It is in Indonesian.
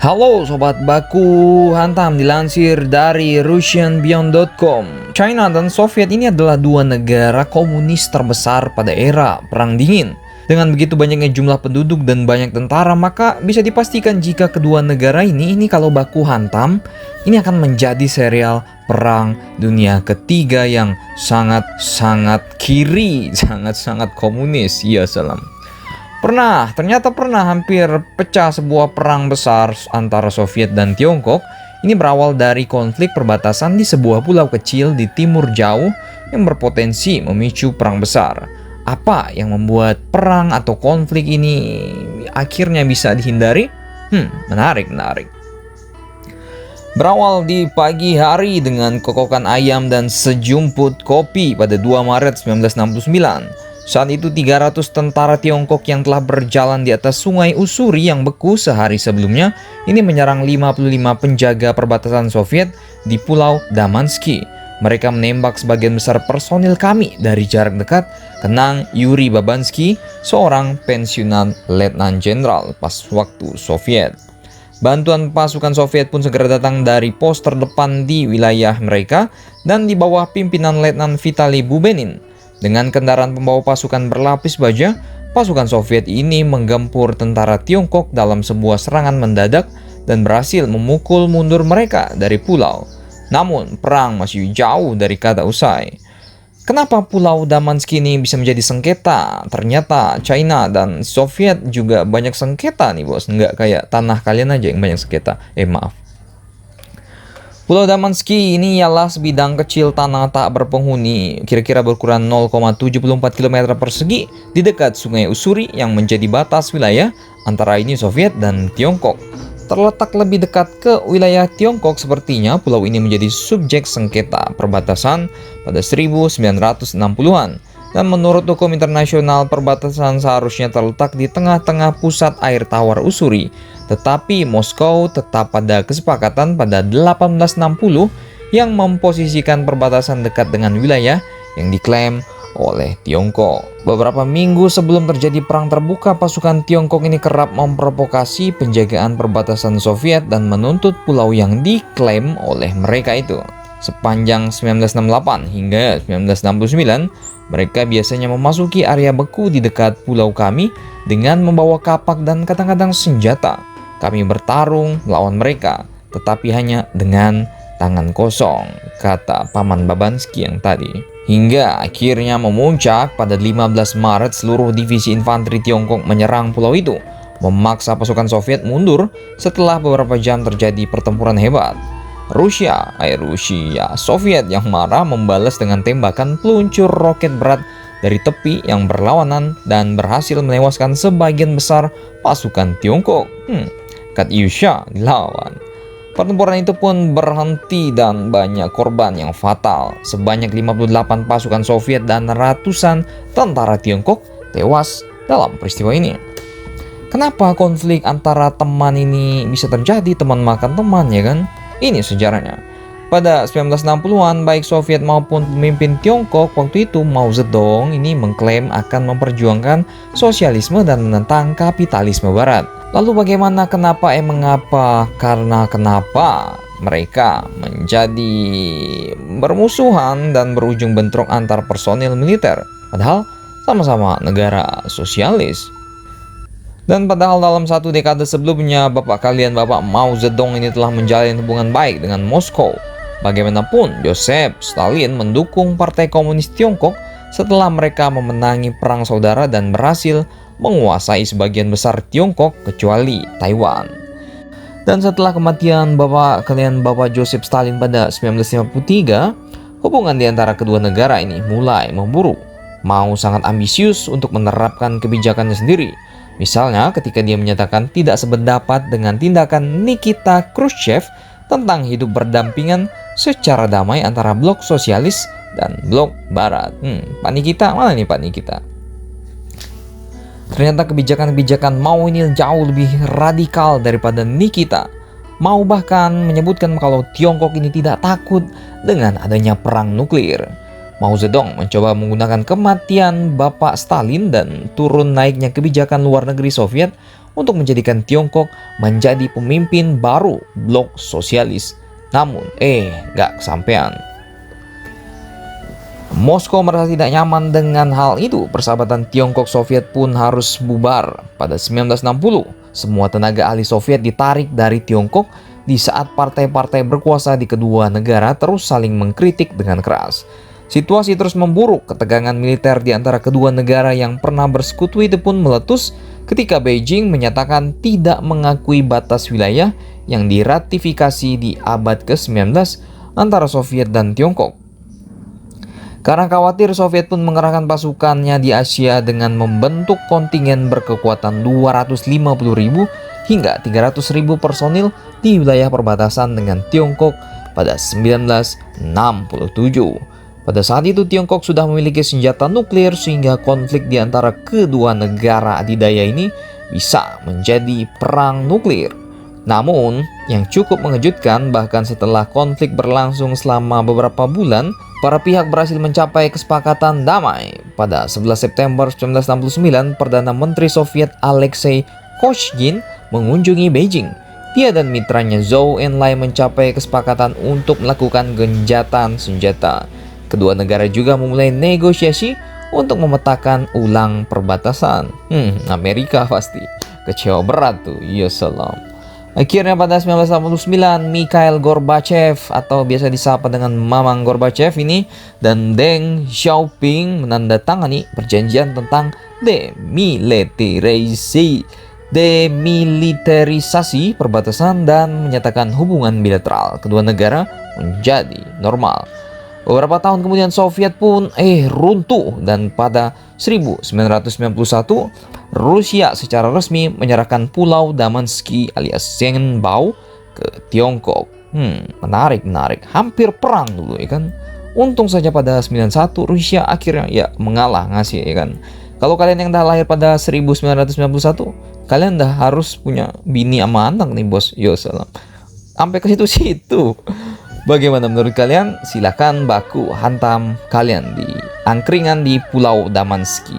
Halo Sobat Baku Hantam, dilansir dari RussianBeyond.com. China dan Soviet ini adalah dua negara komunis terbesar pada era Perang Dingin. Dengan begitu banyaknya jumlah penduduk dan banyak tentara, maka bisa dipastikan jika kedua negara ini kalau baku hantam, ini akan menjadi serial Perang Dunia Ketiga yang sangat-sangat kiri, sangat-sangat komunis. Ya salam. Ternyata pernah hampir pecah sebuah perang besar antara Soviet dan Tiongkok. Ini berawal dari konflik perbatasan di sebuah pulau kecil di timur jauh yang berpotensi memicu perang besar. Apa yang membuat perang atau konflik ini akhirnya bisa dihindari? Menarik. Berawal di pagi hari dengan kokokan ayam dan sejumput kopi pada 2 Maret 1969. Saat itu 300 tentara Tiongkok yang telah berjalan di atas sungai Ussuri yang beku sehari sebelumnya ini menyerang 55 penjaga perbatasan Soviet di Pulau Damansky. Mereka menembak sebagian besar personil kami dari jarak dekat, kenang Yuri Babansky, seorang pensiunan letnan jenderal pas waktu Soviet. Bantuan pasukan Soviet pun segera datang dari pos terdepan di wilayah mereka dan di bawah pimpinan Letnan Vitali Bubenin. Dengan kendaraan pembawa pasukan berlapis baja, pasukan Soviet ini menggempur tentara Tiongkok dalam sebuah serangan mendadak dan berhasil memukul mundur mereka dari pulau. Namun, perang masih jauh dari kata usai. Kenapa Pulau Damansky ini bisa menjadi sengketa? Ternyata China dan Soviet juga banyak sengketa nih bos, nggak kayak tanah kalian aja yang banyak sengketa. Maaf. Pulau Damansky ini ialah sebidang kecil tanah tak berpenghuni, kira-kira berukuran 0,74 km persegi di dekat sungai Ussuri yang menjadi batas wilayah antara ini Soviet dan Tiongkok. Terletak lebih dekat ke wilayah Tiongkok, sepertinya pulau ini menjadi subjek sengketa perbatasan pada 1960-an. Dan menurut hukum internasional, perbatasan seharusnya terletak di tengah-tengah pusat air tawar Ussuri. Tetapi Moskow tetap pada kesepakatan pada 1860 yang memposisikan perbatasan dekat dengan wilayah yang diklaim oleh Tiongkok. Beberapa minggu sebelum terjadi perang terbuka, pasukan Tiongkok ini kerap memprovokasi penjagaan perbatasan Soviet dan menuntut pulau yang diklaim oleh mereka itu. Sepanjang 1968 hingga 1969, mereka biasanya memasuki area beku di dekat pulau kami dengan membawa kapak dan kadang-kadang senjata. Kami bertarung melawan mereka, tetapi hanya dengan tangan kosong, kata Paman Babansky yang tadi. Hingga akhirnya memuncak pada 15 Maret seluruh divisi infanteri Tiongkok menyerang pulau itu, memaksa pasukan Soviet mundur setelah beberapa jam terjadi pertempuran hebat. Rusia, Soviet yang marah membalas dengan tembakan peluncur roket berat dari tepi yang berlawanan dan berhasil menewaskan sebagian besar pasukan Tiongkok. Katyusha dilawan. Pertempuran itu pun berhenti dan banyak korban yang fatal. Sebanyak 58 pasukan Soviet dan ratusan tentara Tiongkok tewas dalam peristiwa ini. Kenapa konflik antara teman ini bisa terjadi? Teman makan teman, ya kan? Ini sejarahnya. Pada 1960-an, baik Soviet maupun pemimpin Tiongkok waktu itu, Mao Zedong ini mengklaim akan memperjuangkan sosialisme dan menentang kapitalisme barat. Lalu bagaimana, kenapa mereka menjadi bermusuhan dan berujung bentrok antar personil militer, padahal sama-sama negara sosialis. Dan padahal dalam satu dekade sebelumnya, Bapak Mao Zedong ini telah menjalin hubungan baik dengan Moskow. Bagaimanapun, Joseph Stalin mendukung Partai Komunis Tiongkok setelah mereka memenangi Perang Saudara dan berhasil menguasai sebagian besar Tiongkok kecuali Taiwan. Dan setelah kematian Bapak Joseph Stalin pada 1953, hubungan di antara kedua negara ini mulai memburuk. Mao sangat ambisius untuk menerapkan kebijakannya sendiri. Misalnya ketika dia menyatakan tidak sependapat dengan tindakan Nikita Khrushchev tentang hidup berdampingan secara damai antara blok sosialis dan blok barat. Pak Nikita, mana nih Pak Nikita? Ternyata kebijakan-kebijakan Mao ini jauh lebih radikal daripada Nikita. Mao bahkan menyebutkan kalau Tiongkok ini tidak takut dengan adanya perang nuklir. Mao Zedong mencoba menggunakan kematian Bapak Stalin dan turun naiknya kebijakan luar negeri Soviet untuk menjadikan Tiongkok menjadi pemimpin baru blok sosialis. Namun, gak kesampaian. Moskow merasa tidak nyaman dengan hal itu. Persahabatan Tiongkok-Soviet pun harus bubar. Pada 1960, semua tenaga ahli Soviet ditarik dari Tiongkok di saat partai-partai berkuasa di kedua negara terus saling mengkritik dengan keras. Situasi terus memburuk, ketegangan militer di antara kedua negara yang pernah bersekutu itu pun meletus ketika Beijing menyatakan tidak mengakui batas wilayah yang diratifikasi di abad ke-19 antara Soviet dan Tiongkok. Karena khawatir, Soviet pun mengerahkan pasukannya di Asia dengan membentuk kontingen berkekuatan 250.000 hingga 300.000 personil di wilayah perbatasan dengan Tiongkok pada 1967. Pada saat itu Tiongkok sudah memiliki senjata nuklir sehingga konflik di antara kedua negara adidaya ini bisa menjadi perang nuklir. Namun, yang cukup mengejutkan, bahkan setelah konflik berlangsung selama beberapa bulan, para pihak berhasil mencapai kesepakatan damai. Pada 11 September 1969, Perdana Menteri Soviet Alexei Kosygin mengunjungi Beijing. Dia dan mitranya Zhou Enlai mencapai kesepakatan untuk melakukan gencatan senjata. Kedua negara juga memulai negosiasi untuk memetakan ulang perbatasan. Amerika pasti kecewa berat tuh, ya salam. Akhirnya pada 1989, Mikhail Gorbachev atau biasa disapa dengan Mamang Gorbachev ini dan Deng Xiaoping menandatangani perjanjian tentang demilitarisasi perbatasan dan menyatakan hubungan bilateral kedua negara menjadi normal. Beberapa tahun kemudian Soviet pun runtuh dan pada 1991 Rusia secara resmi menyerahkan Pulau Damansky alias Zhengbao ke Tiongkok. Menarik. Hampir perang dulu ya kan. Untung saja pada 91 Rusia akhirnya mengalah ngasih ya kan. Kalau kalian yang dah lahir pada 1991, kalian dah harus punya bini sama anak nih bos. Yo salam. Sampai ke situ-situ. Bagaimana menurut kalian? Silahkan baku hantam kalian di angkringan di Pulau Damansky.